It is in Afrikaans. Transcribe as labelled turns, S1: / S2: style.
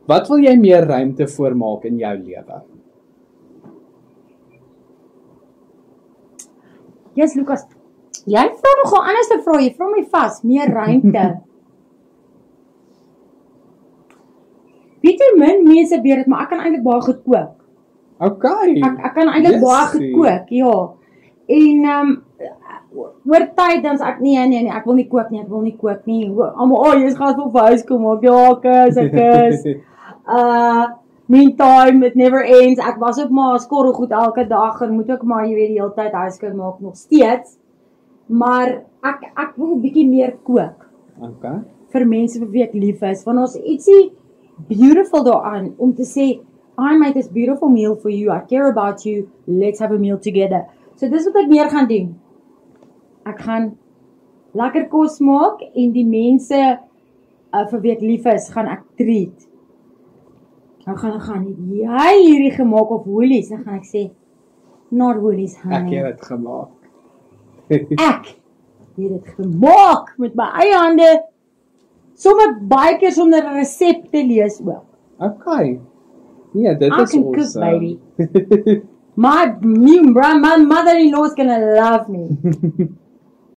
S1: Wat wil jy meer ruimte voor maak in jou lewe?
S2: Yes, Lucas. Jy vra nogal anders te vra, jy vra my vas, meer ruimte. Pieter min mense weet dit, maar ek kan eintlik baie goed kook.
S1: Okay.
S2: Ek kan eintlik baie goed kook, ja. En oor tyd dan ek nee, ek wil nie kook nie. Almal, jy's gas op huis kom maak. Ja, kus. Meantime, it never ends. Ek was ook maar skorrel goed elke dag en moet ook maar, jy weet, die hele tyd huiskook maak nog steeds. Maar ek wil 'n bietjie meer kook.
S1: Okay.
S2: Vir mense vir wie ek lief is, want ons ietsie beautiful daaraan om te sê, I made this beautiful meal for you. I care about you. Let's have a meal together. So dis wat ek meer gaan doen. Ek gaan lekker kos maak en die mense vir wie ek lief is, gaan ek treat. Dan gaan jy hierdie gemaak of Woolies, dan gaan ek sê, not Woolies, honey.
S1: Ek het dit gemaak.
S2: Ek het dit gemaak met my eie hande. Sommige baie keer sonder 'n resep te lees ook.
S1: Okay. Nee, dit is
S2: awesome. Cook, baby. My mother-in-law is gonna love me.